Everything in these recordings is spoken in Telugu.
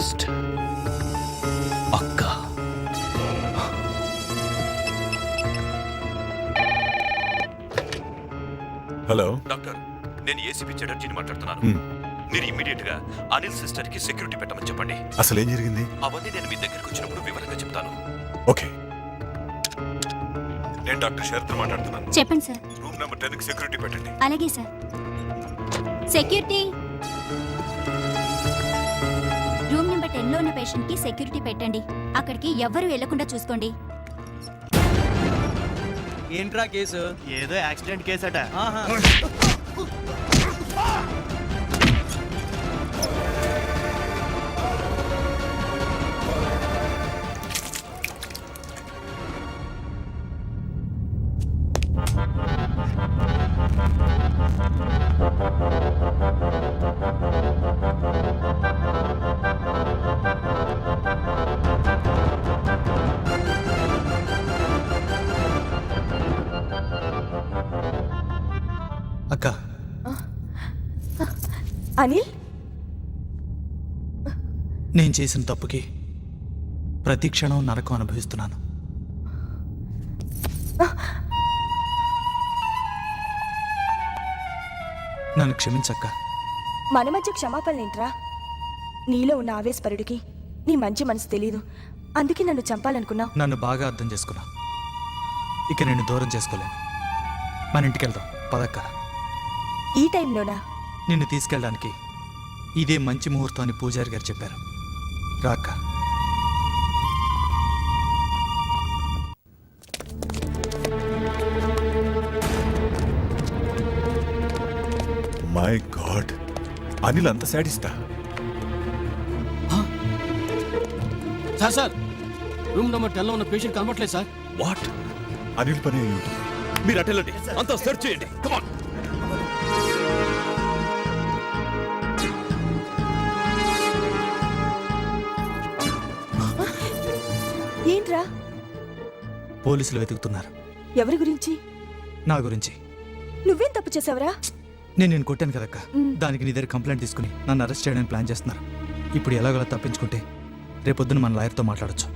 నెక్స్ట్ అక్క. హలో డాక్టర్, నేను ఏసీపీ చటర్జీని మాట్లాడుతున్నాను. మీరు ఇమ్మీడియట్ గా అనిల్ సిస్టర్ కి సెక్యూరిటీ పెట్టమని చెప్పండి. అసలు ఏం జరిగింది? అవన్నీ నేను మీ దగ్గరికి వచ్చినప్పుడు వివరంగా చెప్తాను. ఓకే. నేను డాక్టర్ శరత్ మాట్లాడుతున్నాను. చెప్పండి సార్. రూమ్ నెంబర్ 10 కి సెక్యూరిటీ పెట్టండి. అలాగే సార్. సెక్యూరిటీ. రూమ్ నెంబర్ 10 లో ఉన్న పేషెంట్ కి సెక్యూరిటీ పెట్టండి. అక్కడికి ఎవ్వరూ వెళ్లకుండా చూసుకోండి. ఏంట్రా కేసు? ఏదో యాక్సిడెంట్ కేసట. అక్క, అనిల్, నేను చేసిన తప్పుకి ప్రతి క్షణం నరకం అనుభవిస్తున్నాను. నన్ను క్షమించక్క. మన మధ్య క్షమాపణలేంట్రా? నీలో ఉన్న ఆవేశపరుడికి నీ మంచి మనసు తెలీదు. అందుకే నన్ను చంపాలనుకున్నావు. నన్ను బాగా అర్థం చేసుకున్నా. ఇక నేను దూరం చేసుకోలేను. మన ఇంటికి వెళ్దాం పదక్క. ఈ టైంలోనా? నిన్ను తీసుకెళ్ళడానికి ఇదే మంచి ముహూర్తం అని పూజారి గారు చెప్పారు. రాక్క. మై గాడ్, అనిల్ అంత సాడిస్టా? సార్ రూమ్ నెంబర్ 10 లో ఉన్న పేషెంట్ కనబట్లేదు సార్. వాట్? అనిల్ పని అయి ఉంటుంది. మీరు అటెళ్ళండి, అంతా సెర్చ్ చేయండి. కమాన్. ఏంట్రా? పోలీసులు వెతుకుతున్నారు. ఎవరి గురించి? నా గురించి. నువ్వేం తప్పు చేసావరా? నేను కొట్టాను కదక్క. దానికి నీ దగ్గర కంప్లైంట్ తీసుకుని నన్ను అరెస్ట్ చేయడానికి ప్లాన్ చేస్తున్నారు. ఇప్పుడు ఎలాగోలా తప్పించుకుంటే రేపొద్దున మన లాయర్తో మాట్లాడొచ్చు.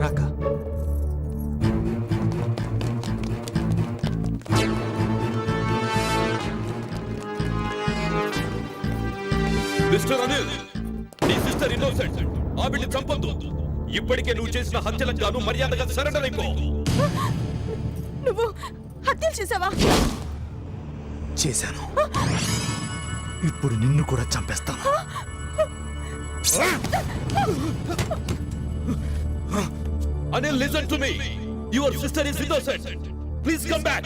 రాక. మిస్టర్ అనిల్, నీ సిస్టర్ ఇన్నోసెంట్. ఆ బిడ్డ చంపొద్దు. ఇప్పటికే నువ్వు చేసిన హత్యలకు గాను మర్యాదగా సరెండర్ అయిపో. నువ్వు హత్యలు చేసావా? చేశాను. ఇప్పుడు నిన్ను కూడా చంపేస్తాను. Anil, listen to me. Your sister is innocent. Please come back.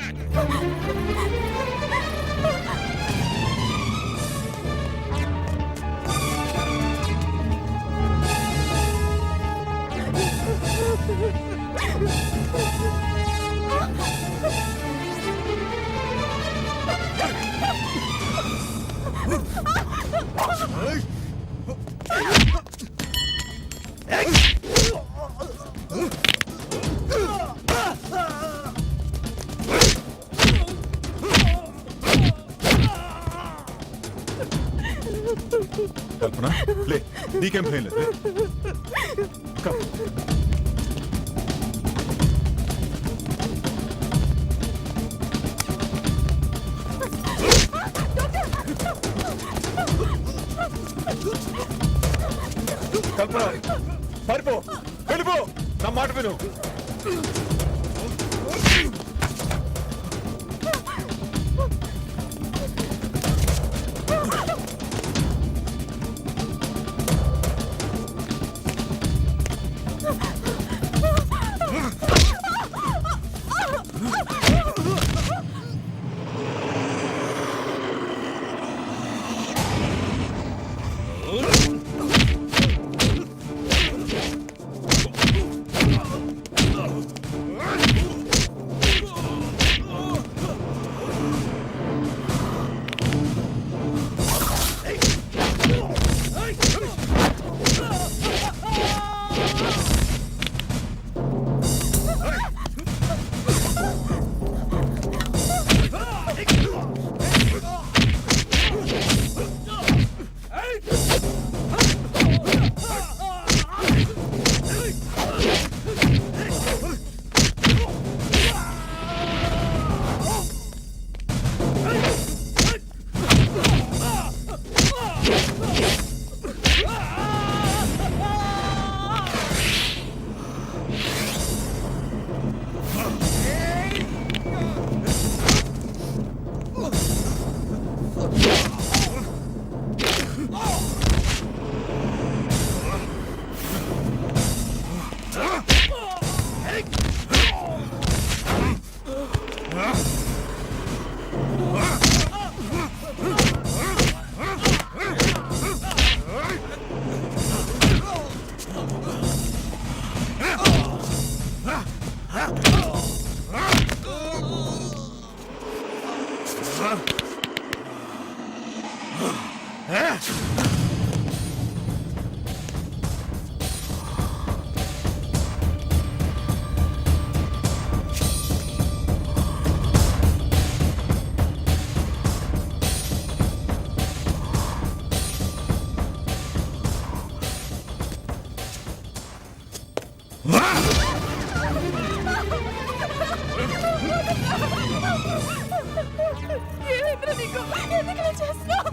కల్పన, లే, నీకేం భయం లేదు. కల్పన, పారిపో, వెళ్ళిపో, నా మాట విను. ఏమైందిరా నీకు? ఎందుకు ఇలా చేస్తున్నావ్?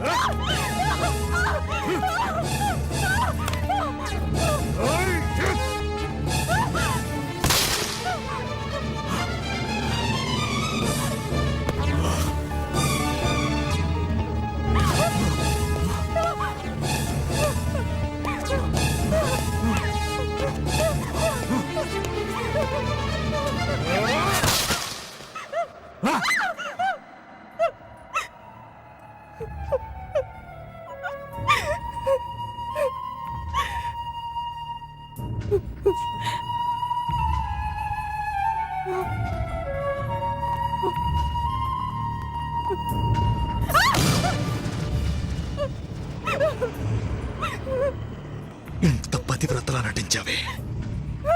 ఎంత పతివ్రతలా నటించావే.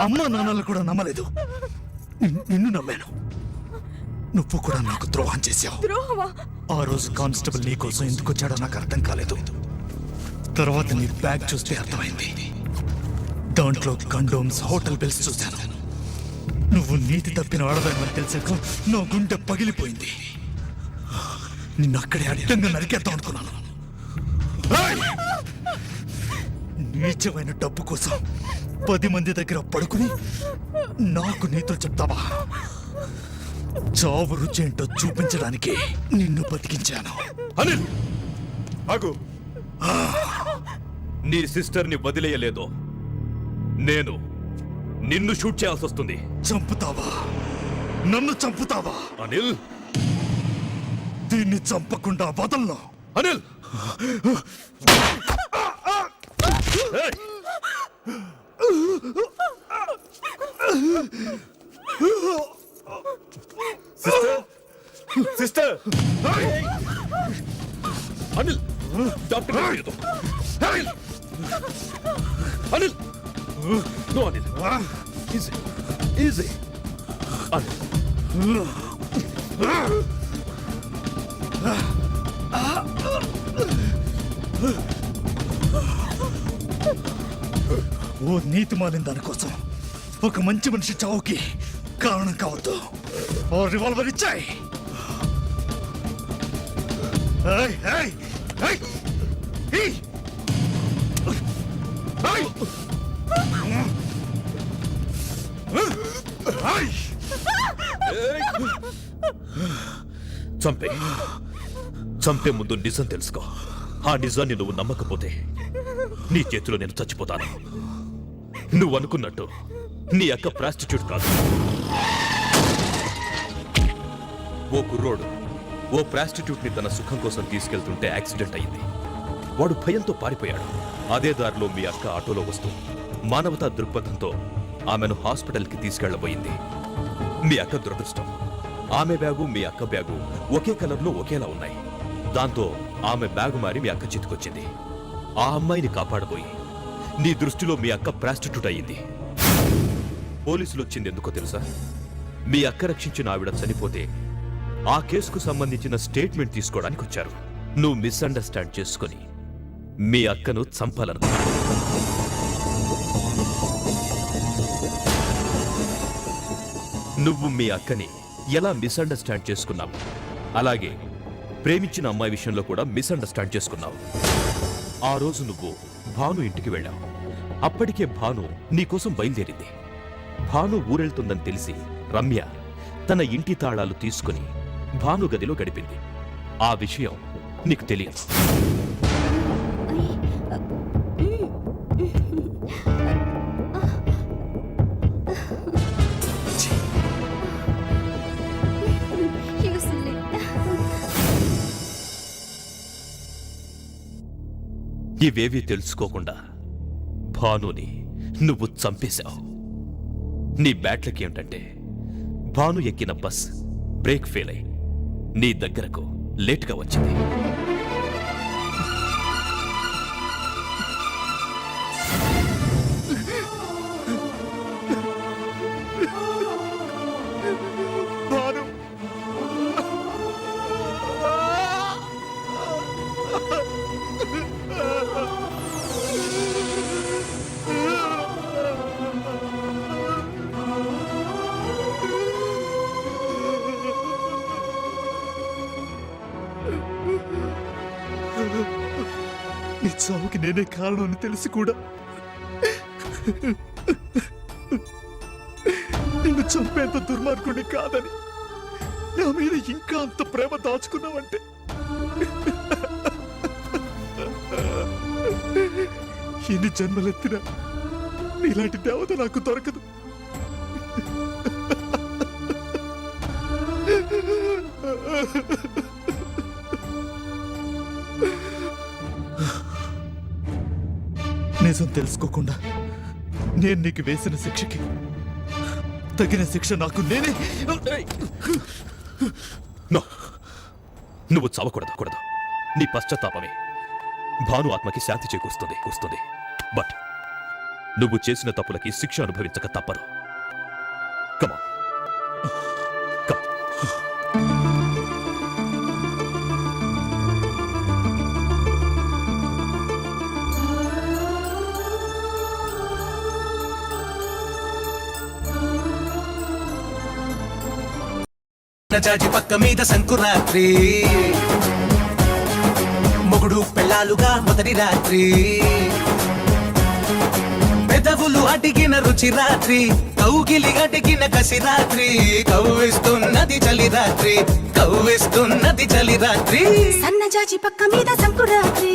అమ్మా నాన్నలు కూడా నమ్మలేదు, నిన్ను నమ్మాను. నువ్వు కూడా నాకు ద్రోహం చేశావు. ద్రోహమా? ఆ రోజు కానిస్టేబుల్ నీ కోసం ఎందుకు వచ్చాడో నాకు అర్థం కాలేదు. తర్వాత నీ బ్యాగ్ చూస్తే అర్థమైంది. దాంట్లో కండోమ్స్, హోటల్ బిల్స్ చూశాను. నువ్వు నీతి తప్పిన ఆడదాన్ని తెలిసాక నా గుండె పగిలిపోయింది. నిన్ను అక్కడే అడ్డంగా నరికేద్దాం అనుకున్నాను. నీచమైన డబ్బు కోసం 10 మంది దగ్గర పడుకుని నాకు నీతులు చెప్తావా? చావు రుచి ఏంటో చూపించడానికి నిన్ను బతికించాను. అనిల్, ఆగు. నీ సిస్టర్ని వదిలేయలేదు. నేను నిన్ను షూట్ చేయాల్సి వస్తుంది. చంపుతావా? నన్ను చంపుతావా? అనిల్, దీన్ని చంపకుండా వదలను. అనిల్! ఏయ్! Sister, sister. అనిల్, డాక్టర్ గారు. Anil! Anil! No Anil. Easy, easy. Anil. ఓ నీతి మాలిన దానికోసం ఒక మంచి మనిషి చావుకి కారణం కావద్దు. ఓ రివాల్వర్ ఇచ్చాయి. చంపే ముందు నిజం తెలుసుకో. ఆ నిజాన్ని నువ్వు నమ్మకపోతే నీ చేతిలో నేను చచ్చిపోతాను. నువ్వు అనుకున్నట్టు నీ అక్క ప్రాస్టిట్యూట్ కాదు. ఓ కుర్రోడు ఓ ప్రాస్టిట్యూట్ ని తన సుఖం కోసం తీసుకెళ్తుంటే యాక్సిడెంట్ అయింది. వాడు భయంతో పారిపోయాడు. అదే దారిలో మీ అక్క ఆటోలో వస్తూ మానవతా దృక్పథంతో ఆమెను హాస్పిటల్కి తీసుకెళ్లబోయింది. మీ అక్క దురదృష్టం, ఆమె బ్యాగు మీ అక్క బ్యాగు ఒకే కలర్లో ఒకేలా ఉన్నాయి. దాంతో ఆమె బ్యాగు మారి మీ అక్క చేతికొచ్చింది. ఆ అమ్మాయిని కాపాడబోయి నీ దృష్టిలో మీ అక్క ప్రాస్టిట్యూట్ అయ్యింది. పోలీసులు వచ్చింది ఎందుకో తెలుసా? మీ అక్క రక్షించిన ఆవిడ చనిపోతే ఆ కేసుకు సంబంధించిన స్టేట్మెంట్ తీసుకోవడానికి వచ్చారు. నువ్వు మిస్అండర్స్టాండ్ చేసుకుని మీ అక్కను చంపాలను. నువ్వు మీ అక్కని ఎలా మిస్అండర్స్టాండ్ చేసుకున్నావు, అలాగే ప్రేమించిన అమ్మాయి విషయంలో కూడా మిస్అండర్స్టాండ్ చేసుకున్నావు. ఆ రోజు నువ్వు భాను ఇంటికి వెళ్ళావు. అప్పటికే భాను నీకోసం బయలుదేరింది. భాను ఊరెళ్తుందని తెలిసి రమ్య తన ఇంటి తాళాలు తీసుకుని భాను గదిలో గడిపింది. ఆ విషయం నీకు తెలియదు. ఇవేవీ తెలుసుకోకుండా భానుని నువ్వు చంపేశావు. నీ బ్యాట్లకి ఏమిటంటే భాను ఎక్కిన బస్ బ్రేక్ ఫెయిల్ అయి నీ దగ్గరకు లేట్గా వచ్చింది. చావుకి నేనే కారణం అని తెలిసి కూడా నిన్ను చంపేంత దుర్మార్గుడిని కాదని నా మీద ఇంకా అంత ప్రేమ దాచుకున్నావంటే ఎన్ని జన్మలెత్తినా ఇలాంటి దేవత నాకు దొరకదు. నిజం తెలుసుకోకుండా నేను నీకు వేసిన శిక్షకి తగిన శిక్ష నాకు నేనే. నో, నువ్వు చావకూడదు. నీ పశ్చాత్తాపమే భాను ఆత్మకి శాంతి చేకూరుస్తుంది. బట్ నువ్వు చేసిన తప్పులకి శిక్ష అనుభవించక తప్పదు. కమా చాచి పక్క మీద సంకురాత్రి మొగుడు పెళ్ళాలుగా మొదటి రాత్రి పెదవులు అడిగిన రుచి రాత్రి కౌగిలి అడిగిన కసి రాత్రి కవ్విస్తున్నది చలి రాత్రి సన్నజాజి పక్క మీద సంకురాత్రి